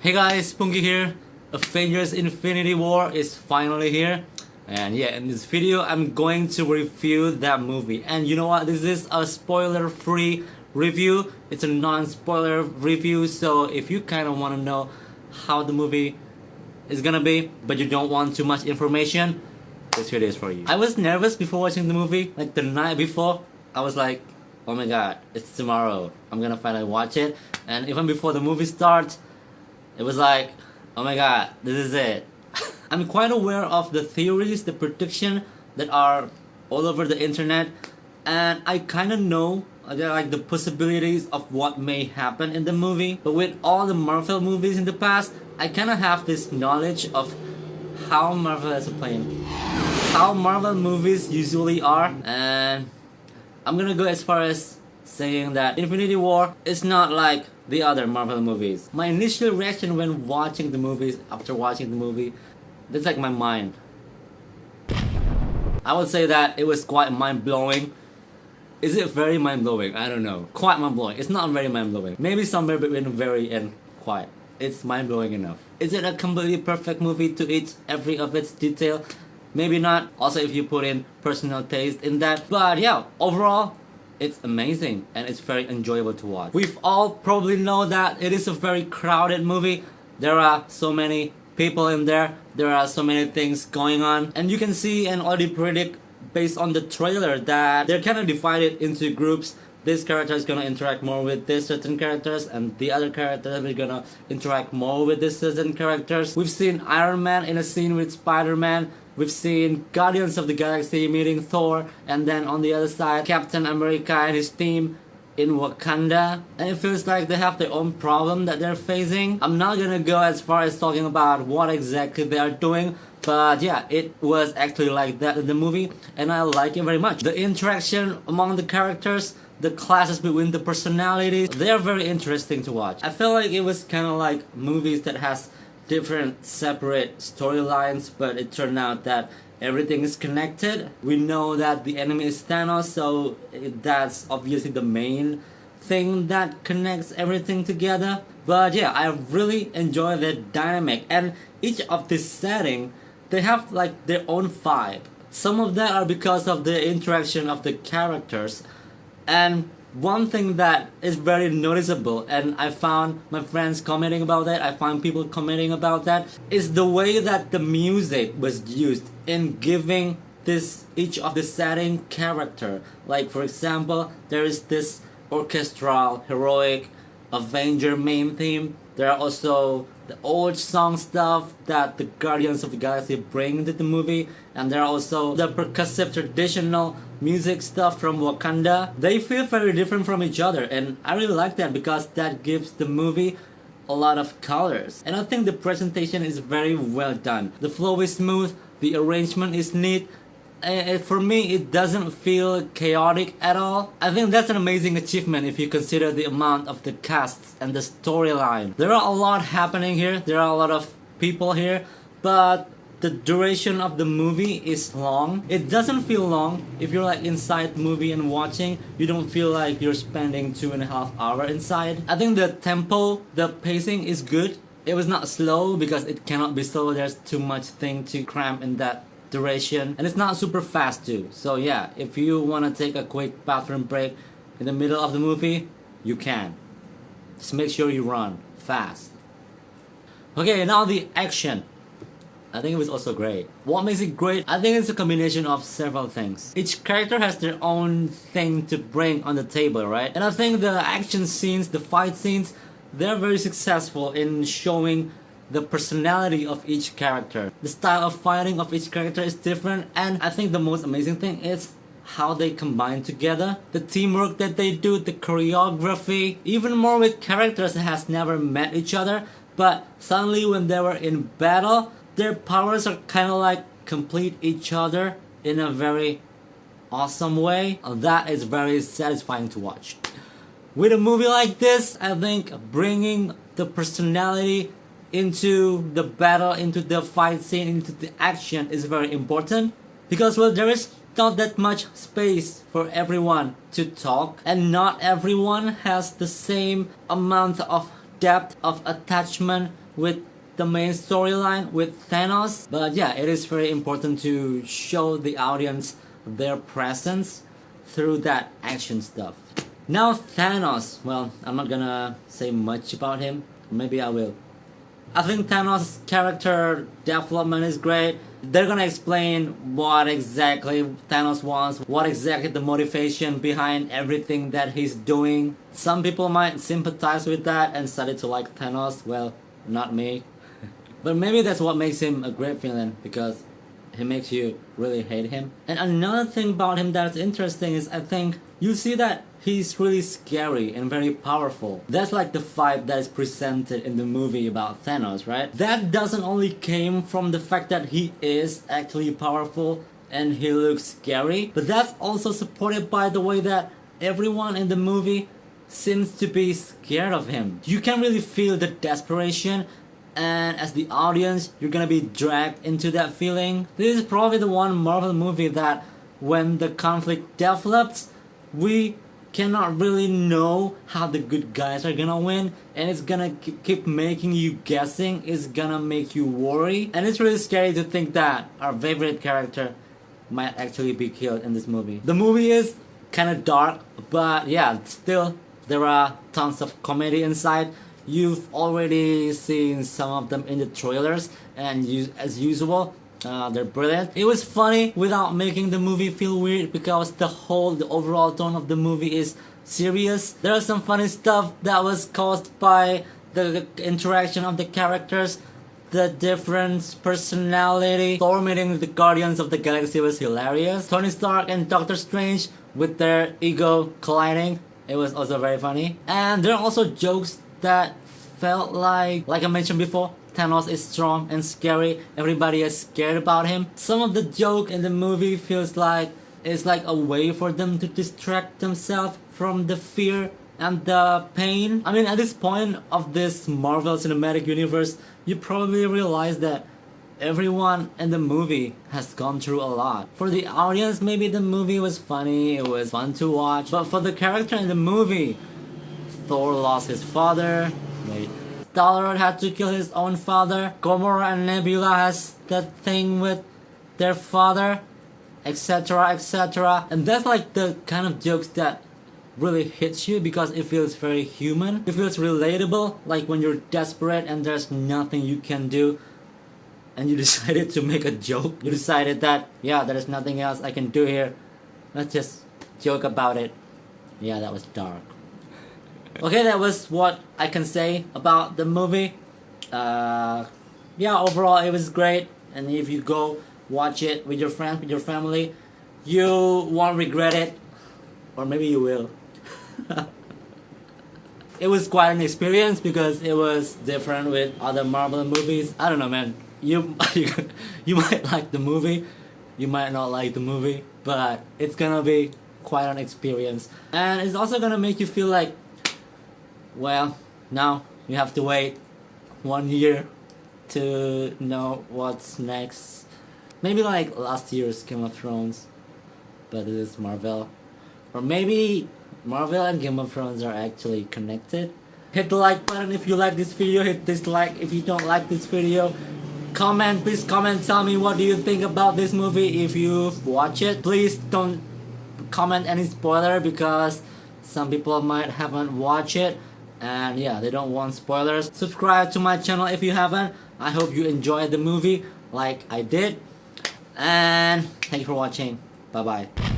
Hey guys, Punky here. Avengers Infinity War is finally here. And yeah, in this video I'm going to review that movie. And you know what? This is a spoiler-free review. It's a non-spoiler review, so if you kind of want to know how the movie is gonna be, but you don't want too much information, this video is for you. I was nervous before watching the movie. Like the night before, I was like, oh my god, it's tomorrow. I'm gonna finally watch it. And even before the movie starts, it was like, oh my god, this is it. I'm quite aware of the theories, the prediction that are all over the internet, and I kind of know like the possibilities of what may happen in the movie. But with all the Marvel movies in the past, I kind of have this knowledge of how Marvel is playing, how Marvel movies usually are, and I'm gonna go as far as saying that Infinity War is not like the other Marvel movies. My initial reaction when watching the movies, after watching the movie, that's like my mind. I would say that it was quite mind-blowing. Is it very mind-blowing? I don't know. Quite mind-blowing. It's not very mind-blowing. Maybe somewhere between very and quite. It's mind-blowing enough. Is it a completely perfect movie to each every of its detail? Maybe not. Also, if you put in personal taste in that. But yeah, overall, it's amazing and it's very enjoyable to watch. We've all probably know that it is a very crowded movie. There are so many people in there. There are so many things going on. And you can see and already predict based on the trailer that they're kind of divided into groups. This character is gonna interact more with this certain characters, and the other characters are gonna interact more with this certain characters. We've seen Iron Man in a scene with Spider-Man. We've seen Guardians of the Galaxy meeting Thor, and then on the other side, Captain America and his team in Wakanda. And it feels like they have their own problem that they're facing. I'm not gonna go as far as talking about what exactly they are doing, but yeah, it was actually like that in the movie, and I like it very much. The interaction among the characters, the classes between the personalities, they're very interesting to watch. I feel like it was kind of like movies that has different separate storylines, but it turned out that everything is connected. We know that the enemy is Thanos, so that's obviously the main thing that connects everything together. But yeah, I really enjoy the dynamic, and each of this setting, they have like their own vibe. Some of that are because of the interaction of the characters. And one thing that is very noticeable, and I found my friends commenting about that, I find people commenting about that, is the way that the music was used in giving this each of the setting character. Like for example, there is this orchestral, heroic Avenger main theme. There are also the old song stuff that the Guardians of the Galaxy bring into the movie, and there are also the percussive traditional music stuff from Wakanda. They feel very different from each other, and I really like that because that gives the movie a lot of colors. And I think the presentation is very well done. The flow is smooth, the arrangement is neat. For me, it doesn't feel chaotic at all. I think that's an amazing achievement if you consider the amount of the casts and the storyline. There are a lot happening here, there are a lot of people here, but the duration of the movie is long. It doesn't feel long. If you're like inside the movie and watching, you don't feel like you're spending 2.5 hours inside. I think the tempo, the pacing is good. It was not slow because it cannot be slow. There's too much thing to cram in that duration, and it's not super fast too. So yeah, if you want to take a quick bathroom break in the middle of the movie, you can. Just make sure you run fast. Okay, now the action. I think it was also great. What makes it great? I think it's a combination of several things. Each character has their own thing to bring on the table, right? And I think the action scenes, the fight scenes, they're very successful in showing the personality of each character. The style of fighting of each character is different, and I think the most amazing thing is how they combine together. The teamwork that they do, the choreography, even more with characters that has never met each other, but suddenly when they were in battle, their powers are kind of like complete each other in a very awesome way. That is very satisfying to watch. With a movie like this, I think bringing the personality into the battle, into the fight scene, into the action is very important, because well, there is not that much space for everyone to talk, and not everyone has the same amount of depth of attachment with the main storyline with Thanos. But yeah, it is very important to show the audience their presence through that action stuff. Now Thanos, well, I'm not gonna say much about him. Maybe I will. I think Thanos' character development is great. They're gonna explain what exactly Thanos wants, what exactly the motivation behind everything that he's doing. Some people might sympathize with that and started to like Thanos. Well, not me. But maybe that's what makes him a great villain, because he makes you really hate him. And another thing about him that's interesting is I think you see that he's really scary and very powerful. That's like the vibe that is presented in the movie about Thanos, right? That doesn't only came from the fact that he is actually powerful and he looks scary, but that's also supported by the way that everyone in the movie seems to be scared of him. You can really feel the desperation, and as the audience, you're gonna be dragged into that feeling. This is probably the one Marvel movie that when the conflict develops, we cannot really know how the good guys are gonna win, and it's gonna keep making you guessing, it's gonna make you worry, and it's really scary to think that our favorite character might actually be killed in this movie. The movie is kinda dark, but yeah, still there are tons of comedy inside. You've already seen some of them in the trailers, and as usual, they're brilliant. It was funny without making the movie feel weird, because the overall tone of the movie is serious. There are some funny stuff that was caused by the interaction of the characters, the different personality. Thor meeting the Guardians of the Galaxy was hilarious. Tony Stark and Doctor Strange with their ego colliding, it was also very funny. And there are also jokes that felt like I mentioned before, Thanos is strong and scary. Everybody is scared about him. Some of the joke in the movie feels like it's like a way for them to distract themselves from the fear and the pain. I mean, at this point of this Marvel Cinematic Universe, you probably realize that everyone in the movie has gone through a lot. For the audience, maybe the movie was funny, it was fun to watch. But for the character in the movie, Thor lost his father. Star-Lord had to kill his own father. Gamora and Nebula has that thing with their father, etc, etc. And that's like the kind of jokes that really hits you, because it feels very human. It feels relatable, like when you're desperate and there's nothing you can do, and you decided to make a joke. You decided that, yeah, there's nothing else I can do here, let's just joke about it. Yeah, that was dark. Okay, that was what I can say about the movie. Yeah, overall it was great, and if you go watch it with your friends, with your family, you won't regret it, or maybe you will. It was quite an experience because it was different with other Marvel movies. I don't know, man. You might like the movie, you might not like the movie, but it's gonna be quite an experience, and it's also gonna make you feel like, well, now you have to wait 1 year to know what's next. Maybe like last year's Game of Thrones, but it is Marvel. Or maybe Marvel and Game of Thrones are actually connected. Hit the like button if you like this video, hit dislike if you don't like this video. Comment, please comment, tell me what do you think about this movie if you've watched it. Please don't comment any spoiler, because some people might haven't watched it, and yeah, they don't want spoilers. Subscribe to my channel if you haven't. I hope you enjoyed the movie like I did, and thank you for watching. Bye bye.